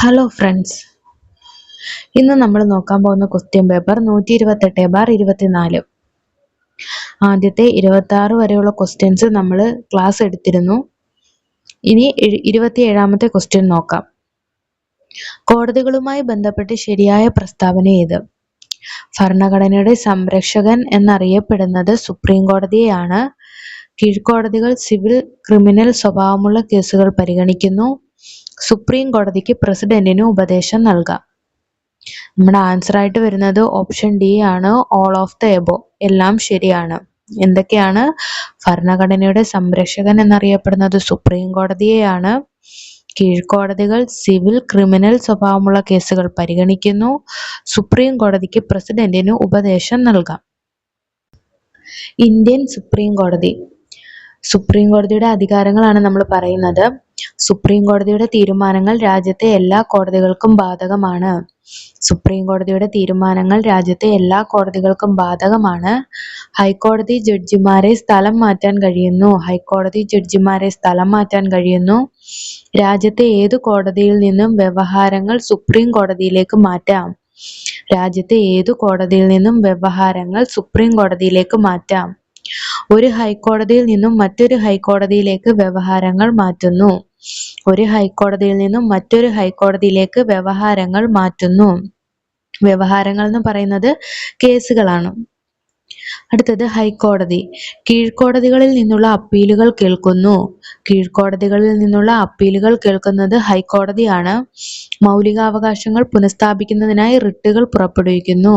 Hello friends, ഇന്ന് നമ്മൾ നോക്കാൻ പോകുന്ന ക്വസ്റ്റ്യൻ പേപ്പർ 128/24. ആദ്യത്തെ 26 വരെയുള്ള ക്വസ്റ്റ്യൻസ് നമ്മൾ ക്ലാസ് എടുത്തിരുന്നു. ഇനി 27ാമത്തെ ക്വസ്റ്റ്യൻ നോക്കാം. കോടതികളുമായി ബന്ധപ്പെട്ട് ശരിയായ പ്രസ്താവന ഏത്? ഭരണഘടനയുടെ സംരക്ഷകൻ എന്നറിയപ്പെടുന്നത് സുപ്രീം കോടതിയെയാണ്. കീഴ്ക്കോടതികൾ സിവിൽ, ക്രിമിനൽ സ്വഭാവമുള്ള കേസുകൾ പരിഗണിക്കുന്നു. സുപ്രീം കോടതിക്ക് പ്രസിഡന്റിന് ഉപദേശം നൽകാം. നമ്മുടെ ആൻസർ ആയിട്ട് വരുന്നത് ഓപ്ഷൻ ഡി ആണ്, ഓൾ ഓഫ് ദ എബോ. എല്ലാം ശരിയാണ്. എന്തൊക്കെയാണ്? ഭരണഘടനയുടെ സംരക്ഷകൻ എന്നറിയപ്പെടുന്നത് സുപ്രീം കോടതിയെയാണ്. കീഴ്ക്കോടതികൾ സിവിൽ, ക്രിമിനൽ സ്വഭാവമുള്ള കേസുകൾ പരിഗണിക്കുന്നു. സുപ്രീം കോടതിക്ക് പ്രസിഡന്റിന് ഉപദേശം നൽകാം. ഇന്ത്യൻ സുപ്രീം കോടതി. സുപ്രീം കോടതിയുടെ അധികാരങ്ങളാണ് നമ്മൾ പറയുന്നത്. സുപ്രീം കോടതിയുടെ തീരുമാനങ്ങൾ രാജ്യത്തെ എല്ലാ കോടതികൾക്കും ബാധകമാണ്. സുപ്രീം കോടതിയുടെ തീരുമാനങ്ങൾ രാജ്യത്തെ എല്ലാ കോടതികൾക്കും ബാധകമാണ്. ഹൈക്കോടതി ജഡ്ജിമാരെ സ്ഥലം മാറ്റാൻ കഴിയുന്നു. ഹൈക്കോടതി ജഡ്ജിമാരെ സ്ഥലം മാറ്റാൻ കഴിയുന്നു. രാജ്യത്തെ ഏതു കോടതിയിൽ നിന്നും വ്യവഹാരങ്ങൾ സുപ്രീം കോടതിയിലേക്ക് മാറ്റാം. രാജ്യത്തെ ഏതു കോടതിയിൽ നിന്നും വ്യവഹാരങ്ങൾ സുപ്രീം കോടതിയിലേക്ക് മാറ്റാം. ഒരു ഹൈക്കോടതിയിൽ നിന്നും മറ്റൊരു ഹൈക്കോടതിയിലേക്ക് വ്യവഹാരങ്ങൾ മാറ്റുന്നു. ഒരു ഹൈക്കോടതിയിൽ നിന്നും മറ്റൊരു ഹൈക്കോടതിയിലേക്ക് വ്യവഹാരങ്ങൾ മാറ്റുന്നു. വ്യവഹാരങ്ങൾ എന്ന് പറയുന്നത് കേസുകളാണ്. അടുത്തത് ഹൈക്കോടതി. കീഴ്ക്കോടതികളിൽ നിന്നുള്ള അപ്പീലുകൾ കേൾക്കുന്നു. കീഴ്ക്കോടതികളിൽ നിന്നുള്ള അപ്പീലുകൾ കേൾക്കുന്നത് ഹൈക്കോടതിയാണ്. മൗലികാവകാശങ്ങൾ പുനഃസ്ഥാപിക്കുന്നതിനായി റിട്ടുകൾ പുറപ്പെടുവിക്കുന്നു.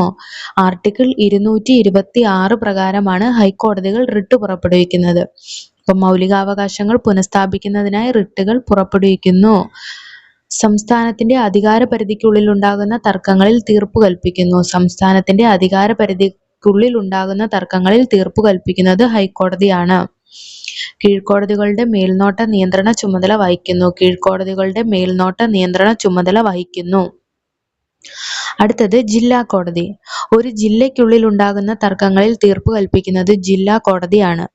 ആർട്ടിക്കിൾ 226 പ്രകാരമാണ് ഹൈക്കോടതികൾ റിട്ട് പുറപ്പെടുവിക്കുന്നത്. അപ്പം മൗലികാവകാശങ്ങൾ പുനഃസ്ഥാപിക്കുന്നതിനായി റിട്ടുകൾ പുറപ്പെടുവിക്കുന്നു. സംസ്ഥാനത്തിന്റെ അധികാര പരിധിക്കുള്ളിൽ ഉണ്ടാകുന്ന തർക്കങ്ങളിൽ തീർപ്പ് കൽപ്പിക്കുന്നു. സംസ്ഥാനത്തിന്റെ അധികാര പരിധിക്കുള്ളിൽ ഉണ്ടാകുന്ന തർക്കങ്ങളിൽ തീർപ്പ് കൽപ്പിക്കുന്നത് ഹൈക്കോടതിയാണ്. കീഴ്ക്കോടതികളുടെ മേൽനോട്ട നിയന്ത്രണ ചുമതല വഹിക്കുന്നു. കീഴ്ക്കോടതികളുടെ മേൽനോട്ട നിയന്ത്രണ ചുമതല വഹിക്കുന്നു. അടുത്തത് ജില്ലാ കോടതി. ഒരു ജില്ലയ്ക്കുള്ളിൽ ഉണ്ടാകുന്ന തർക്കങ്ങളിൽ തീർപ്പ് കൽപ്പിക്കുന്നത് ജില്ലാ കോടതിയാണ്.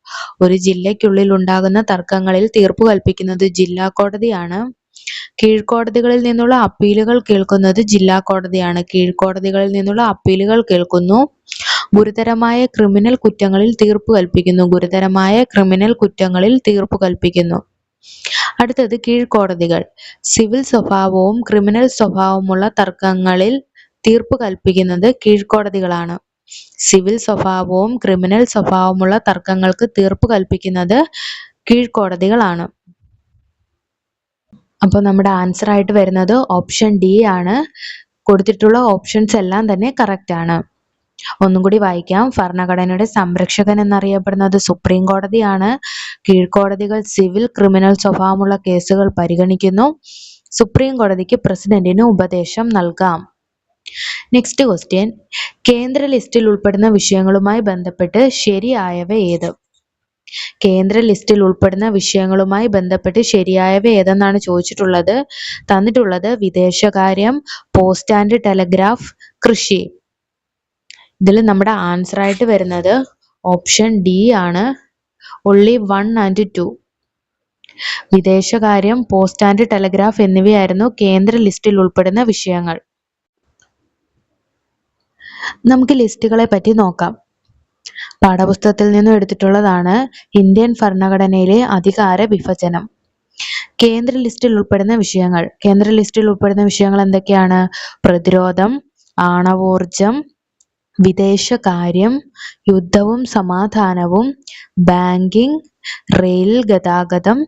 ഒരു ജില്ലയ്ക്കുള്ളിൽ ഉണ്ടാകുന്ന തർക്കങ്ങളിൽ തീർപ്പ് കൽപ്പിക്കുന്നത് ജില്ലാ കോടതിയാണ്. കീഴ്ക്കോടതികളിൽ നിന്നുള്ള അപ്പീലുകൾ കേൾക്കുന്നത് ജില്ലാ കോടതിയാണ്. കീഴ്ക്കോടതികളിൽ നിന്നുള്ള അപ്പീലുകൾ കേൾക്കുന്നു. ഗുരുതരമായ ക്രിമിനൽ കുറ്റങ്ങളിൽ തീർപ്പ് കൽപ്പിക്കുന്നു. ഗുരുതരമായ ക്രിമിനൽ കുറ്റങ്ങളിൽ തീർപ്പ് കൽപ്പിക്കുന്നു. അടുത്തത് കീഴ്ക്കോടതികൾ. സിവിൽ സ്വഭാവവും ക്രിമിനൽ സ്വഭാവമുള്ള തർക്കങ്ങളിൽ തീർപ്പ് കൽപ്പിക്കുന്നത് കീഴ്ക്കോടതികളാണ്. സിവിൽ സ്വഭാവവും ക്രിമിനൽ സ്വഭാവമുള്ള തർക്കങ്ങൾക്ക് തീർപ്പ് കൽപ്പിക്കുന്നത് കീഴ്ക്കോടതികളാണ്. അപ്പോൾ നമ്മുടെ ആൻസർ ആയിട്ട് വരുന്നത് ഓപ്ഷൻ ഡി ആണ്. കൊടുത്തിട്ടുള്ള ഓപ്ഷൻസ് എല്ലാം തന്നെ കറക്റ്റ് ആണ്. ഒന്നും കൂടി വായിക്കാം. ഭരണഘടനയുടെ സംരക്ഷകൻ എന്നറിയപ്പെടുന്നത് സുപ്രീം കോടതിയാണ്. കീഴ്ക്കോടതികൾ സിവിൽ, ക്രിമിനൽ സ്വഭാവമുള്ള കേസുകൾ പരിഗണിക്കുന്നു. സുപ്രീം കോടതിക്ക് പ്രസിഡന്റിന് ഉപദേശം നൽകാം. Next question. കേന്ദ്ര ലിസ്റ്റിൽ ഉൾപ്പെടുന്ന വിഷയങ്ങളുമായി ബന്ധപ്പെട്ട് ശരിയായവ ഏത്? കേന്ദ്ര ലിസ്റ്റിൽ ഉൾപ്പെടുന്ന വിഷയങ്ങളുമായി ബന്ധപ്പെട്ട് ശരിയായവ ഏതെന്നാണ് ചോദിച്ചിട്ടുള്ളത്. തന്നിട്ടുള്ളത് വിദേശകാര്യം, പോസ്റ്റ് ആൻഡ് ടെലഗ്രാഫ്, കൃഷി. ഇതിൽ നമ്മുടെ ആൻസർ ആയിട്ട് വരുന്നത് ഓപ്ഷൻ ഡി ആണ്, only 1 and 2. വിദേശകാര്യം, പോസ്റ്റ് ആൻഡ് ടെലഗ്രാഫ് എന്നിവയായിരുന്നു കേന്ദ്ര ലിസ്റ്റിൽ ഉൾപ്പെടുന്ന വിഷയങ്ങൾ. നമുക്ക് ലിസ്റ്റുകളെ പറ്റി നോക്കാം. പാഠപുസ്തകത്തിൽ നിന്നും എടുത്തിട്ടുള്ളതാണ്. ഇന്ത്യൻ ഭരണഘടനയിലെ അധികാര വിഭജനം. കേന്ദ്ര ലിസ്റ്റിൽ ഉൾപ്പെടുന്ന വിഷയങ്ങൾ. കേന്ദ്ര ലിസ്റ്റിൽ ഉൾപ്പെടുന്ന വിഷയങ്ങൾ എന്തൊക്കെയാണ്? പ്രതിരോധം, ആണവോർജം, വിദേശകാര്യം, യുദ്ധവും സമാധാനവും, ബാങ്കിംഗ്, റെയിൽ ഗതാഗതം,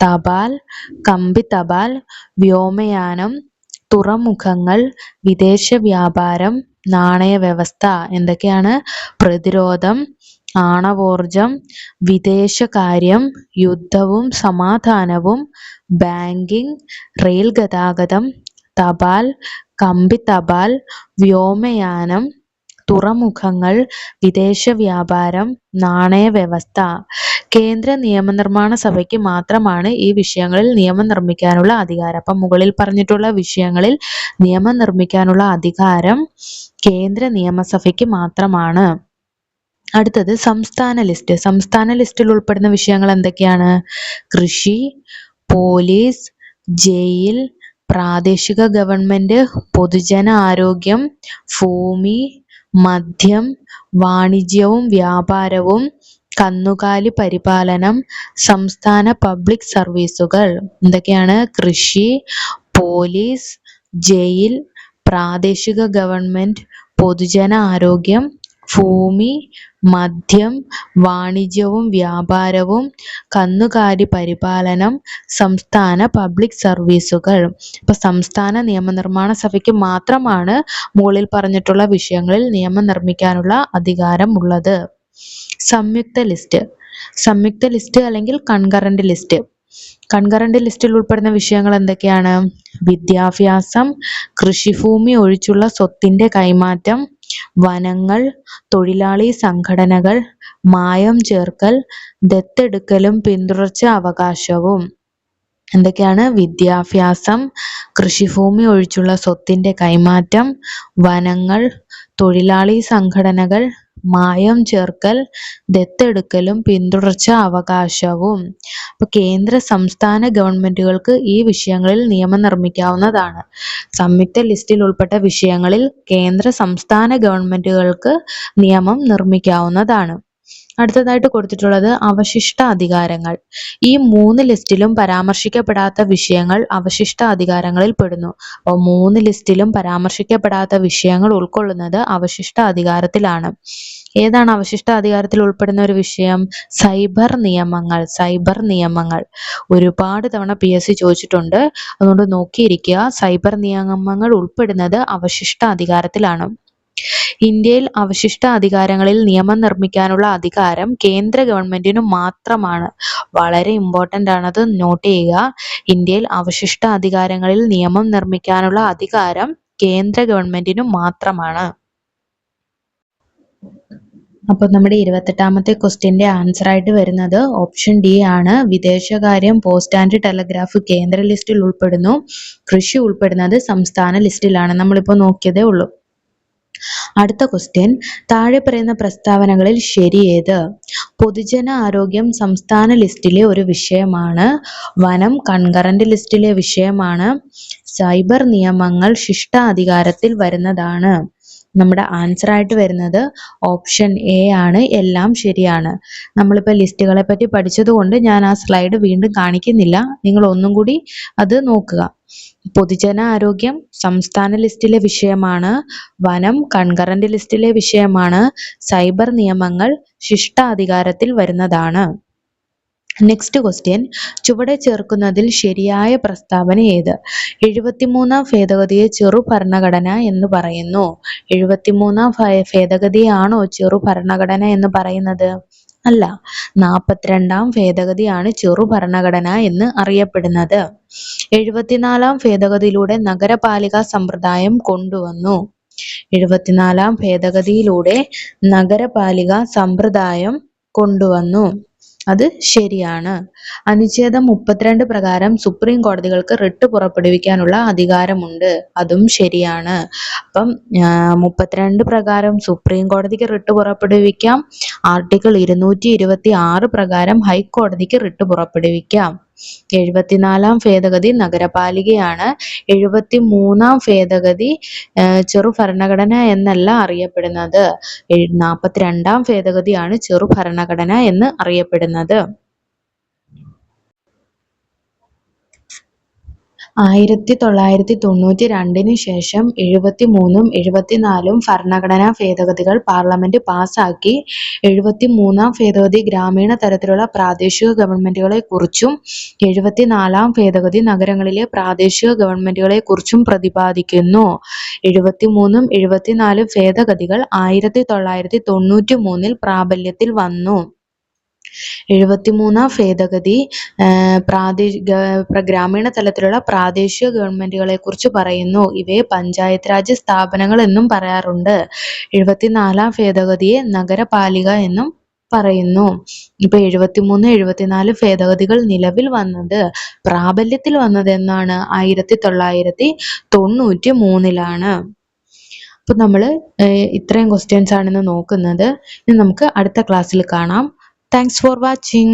തപാൽ, കമ്പി തപാൽ, വ്യോമയാനം, തുറമുഖങ്ങൾ, വിദേശ വ്യാപാരം, നാണയ വ്യവസ്ഥ. എന്തൊക്കെയാണ്? പ്രതിരോധം, ആണവോർജം, വിദേശകാര്യം, യുദ്ധവും സമാധാനവും, ബാങ്കിംഗ്, റെയിൽ ഗതാഗതം, തപാൽ, കമ്പി തപാൽ, വ്യോമയാനം, തുറമുഖങ്ങൾ, വിദേശ വ്യാപാരം, നാണയ വ്യവസ്ഥ. കേന്ദ്ര നിയമനിർമ്മാണ സഭയ്ക്ക് മാത്രമാണ് ഈ വിഷയങ്ങളിൽ നിയമം നിർമ്മിക്കാനുള്ള അധികാരം. അപ്പം മുകളിൽ പറഞ്ഞിട്ടുള്ള വിഷയങ്ങളിൽ നിയമം നിർമ്മിക്കാനുള്ള അധികാരം കേന്ദ്ര നിയമസഭയ്ക്ക് മാത്രമാണ്. അടുത്തത് സംസ്ഥാന ലിസ്റ്റ്. സംസ്ഥാന ലിസ്റ്റിൽ ഉൾപ്പെടുന്ന വിഷയങ്ങൾ എന്തൊക്കെയാണ്? കൃഷി, പോലീസ്, ജയിൽ, പ്രാദേശിക ഗവൺമെന്റ്, പൊതുജന ആരോഗ്യം, ഭൂമി, മദ്യം, വാണിജ്യവും വ്യാപാരവും, കന്നുകാലി പരിപാലനം, സംസ്ഥാന പബ്ലിക് സർവീസുകൾ. എന്തൊക്കെയാണ്? കൃഷി, പോലീസ്, ജയിൽ, പ്രാദേശിക ഗവൺമെന്റ്, പൊതുജന ആരോഗ്യം, ഭൂമി, മദ്യം, വാണിജ്യവും വ്യാപാരവും, കന്നുകാലി പരിപാലനം, സംസ്ഥാന പബ്ലിക് സർവീസുകൾ. ഇപ്പൊ സംസ്ഥാന നിയമനിർമ്മാണ സഭയ്ക്ക് മാത്രമാണ് മുകളിൽ പറഞ്ഞിട്ടുള്ള വിഷയങ്ങളിൽ നിയമം നിർമ്മിക്കാനുള്ള അധികാരം ഉള്ളത്. സംയുക്ത ലിസ്റ്റ് അല്ലെങ്കിൽ കൺകറന്റ് ലിസ്റ്റ്. കൺകറന്റ് ലിസ്റ്റിൽ ഉൾപ്പെടുന്ന വിഷയങ്ങൾ എന്തൊക്കെയാണ്? വിദ്യാഭ്യാസം, കൃഷിഭൂമി ഒഴിച്ചുള്ള സ്വത്തിന്റെ കൈമാറ്റം, വനങ്ങൾ, തൊഴിലാളി സംഘടനകൾ, മായം ചേർക്കൽ, ദത്തെടുക്കലും പിന്തുടർച്ച അവകാശവും. എന്തൊക്കെയാണ്? വിദ്യാഭ്യാസം, കൃഷിഭൂമി ഒഴിച്ചുള്ള സ്വത്തിന്റെ കൈമാറ്റം, വനങ്ങൾ, തൊഴിലാളി സംഘടനകൾ, മായം ചേർക്കൽ, ദത്തെടുക്കലും പിന്തുടർച്ച അവകാശവും. അപ്പൊ കേന്ദ്ര സംസ്ഥാന ഗവൺമെന്റുകൾക്ക് ഈ വിഷയങ്ങളിൽ നിയമം നിർമ്മിക്കാവുന്നതാണ്. സംയുക്ത ലിസ്റ്റിൽ ഉൾപ്പെട്ട വിഷയങ്ങളിൽ കേന്ദ്ര സംസ്ഥാന ഗവൺമെന്റുകൾക്ക് നിയമം നിർമ്മിക്കാവുന്നതാണ്. അടുത്തതായിട്ട് കൊടുത്തിട്ടുള്ളത് അവശിഷ്ട അധികാരങ്ങൾ. ഈ 3 ലിസ്റ്റിലും പരാമർശിക്കപ്പെടാത്ത വിഷയങ്ങൾ അവശിഷ്ട അധികാരങ്ങളിൽ പെടുന്നു. അപ്പോൾ 3 ലിസ്റ്റിലും പരാമർശിക്കപ്പെടാത്ത വിഷയങ്ങൾ ഉൾക്കൊള്ളുന്നത് അവശിഷ്ട അധികാരത്തിലാണ്. ഏതാണ് അവശിഷ്ട അധികാരത്തിൽ ഉൾപ്പെടുന്ന ഒരു വിഷയം? സൈബർ നിയമങ്ങൾ. ഒരുപാട് തവണ PSC ചോദിച്ചിട്ടുണ്ട്, അതുകൊണ്ട് നോക്കിയിരിക്കുക. സൈബർ നിയമങ്ങൾ ഉൾപ്പെടുന്നത് അവശിഷ്ട അധികാരത്തിലാണ്. ഇന്ത്യയിൽ അവശിഷ്ട അധികാരങ്ങളിൽ നിയമം നിർമ്മിക്കാനുള്ള അധികാരം കേന്ദ്ര ഗവൺമെന്റിനു മാത്രമാണ്. വളരെ ഇമ്പോർട്ടന്റ് ആണ്, അത് നോട്ട് ചെയ്യുക. ഇന്ത്യയിൽ അവശിഷ്ട അധികാരങ്ങളിൽ നിയമം നിർമ്മിക്കാനുള്ള അധികാരം കേന്ദ്ര ഗവൺമെന്റിനു മാത്രമാണ്. അപ്പോൾ നമ്മുടെ 28ാമത്തെ ക്വസ്റ്റ്യന്റെ ആൻസർ ആയിട്ട് വരുന്നത് ഓപ്ഷൻ ഡി ആണ്. വിദേശകാര്യം, പോസ്റ്റ് ആൻഡ് ടെലഗ്രാഫ് കേന്ദ്ര ലിസ്റ്റിൽ ഉൾപ്പെടുന്നു. കൃഷി ഉൾപ്പെടുന്നത് സംസ്ഥാന ലിസ്റ്റിലാണ്. നമ്മളിപ്പോൾ നോക്കിയതേ ഉള്ളൂ. അടുത്ത ക്വസ്റ്റ്യൻ, താഴെ പറയുന്ന പ്രസ്താവനകളിൽ ശരിയേത്? പൊതുജന ആരോഗ്യം സംസ്ഥാന ലിസ്റ്റിലെ ഒരു വിഷയമാണ്. വനം കൺകറന്റ് ലിസ്റ്റിലെ വിഷയമാണ്. സൈബർ നിയമങ്ങൾ ശിഷ്ടാധികാരത്തിൽ വരുന്നതാണ്. നമ്മുടെ ആൻസർ ആയിട്ട് വരുന്നത് ഓപ്ഷൻ എ ആണ്. എല്ലാം ശരിയാണ്. നമ്മളിപ്പോൾ ലിസ്റ്റുകളെ പറ്റി പഠിച്ചതുകൊണ്ട് ഞാൻ ആ സ്ലൈഡ് വീണ്ടും കാണിക്കുന്നില്ല. നിങ്ങൾ ഒന്നും കൂടി അത് നോക്കുക. പൊതുജന ആരോഗ്യം സംസ്ഥാന ലിസ്റ്റിലെ വിഷയമാണ്. വനം കൺകറന്റ് ലിസ്റ്റിലെ വിഷയമാണ്. സൈബർ നിയമങ്ങൾ ശിഷ്ടാധികാരത്തിൽ വരുന്നതാണ്. നെക്സ്റ്റ് ക്വസ്റ്റ്യൻ, ചുവടെ ചേർക്കുന്നതിൽ ശരിയായ പ്രസ്താവന ഏത്? 73ാം ഭേദഗതിയെ ചെറു ഭരണഘടന എന്ന് പറയുന്നു. 73ാം ഭേദഗതിയാണോ ചെറു ഭരണഘടന എന്ന് പറയുന്നത്? അല്ല, 42ാം ഭേദഗതിയാണ് ചെറു ഭരണഘടന എന്ന് അറിയപ്പെടുന്നത്. 74ാം ഭേദഗതിയിലൂടെ നഗരപാലിക സമ്പ്രദായം കൊണ്ടുവന്നു. 74ാം ഭേദഗതിയിലൂടെ നഗരപാലിക സമ്പ്രദായം കൊണ്ടുവന്നു. അത് ശരിയാണ്. അനുച്ഛേദം 32 പ്രകാരം സുപ്രീം കോടതികൾക്ക് റിട്ട് പുറപ്പെടുവിക്കാനുള്ള അധികാരമുണ്ട്. അതും ശരിയാണ്. അപ്പം 32 പ്രകാരം സുപ്രീം കോടതിക്ക് റിട്ട് പുറപ്പെടുവിക്കാം. ആർട്ടിക്കിൾ 226 പ്രകാരം ഹൈക്കോടതിക്ക് റിട്ട് പുറപ്പെടുവിക്കാം. 74ാം ഭേദഗതി നഗരപാലികയാണ്. 73ാം ഭേദഗതി ചെറു ഭരണഘടന എന്നല്ല അറിയപ്പെടുന്നത്. 42ാം ഭേദഗതിയാണ് ചെറു ഭരണഘടന എന്ന് അറിയപ്പെടുന്നത്. 1992 ശേഷം 73ഉം 74ഉം ഭരണഘടനാ ഭേദഗതികൾ പാർലമെന്റ് പാസാക്കി. 73ാം ഭേദഗതി ഗ്രാമീണ തലത്തിലുള്ള പ്രാദേശിക ഗവൺമെന്റുകളെ കുറിച്ചും 74ാം ഭേദഗതി നഗരങ്ങളിലെ പ്രാദേശിക ഗവൺമെന്റുകളെ കുറിച്ചും പ്രതിപാദിക്കുന്നു. 73ഉം 74 ഭേദഗതികൾ 1993 പ്രാബല്യത്തിൽ വന്നു. 73ാം ഭേദഗതി ഗ്രാമീണ തലത്തിലുള്ള പ്രാദേശിക ഗവൺമെന്റുകളെ കുറിച്ച് പറയുന്നു. ഇവയെ പഞ്ചായത്ത് രാജ് സ്ഥാപനങ്ങൾ എന്നും പറയാറുണ്ട്. 74ാം ഭേദഗതിയെ നഗരപാലിക എന്നും പറയുന്നു. ഇപ്പൊ 73, 74 ഭേദഗതികൾ നിലവിൽ വന്നത്, പ്രാബല്യത്തിൽ വന്നത് എന്നാണ്? 1993. അപ്പൊ നമ്മൾ ഇത്രയും ക്വസ്റ്റ്യൻസ് ആണ് ഇന്ന് നോക്കുന്നത്. ഇനി നമുക്ക് അടുത്ത ക്ലാസ്സിൽ കാണാം. Thanks for watching.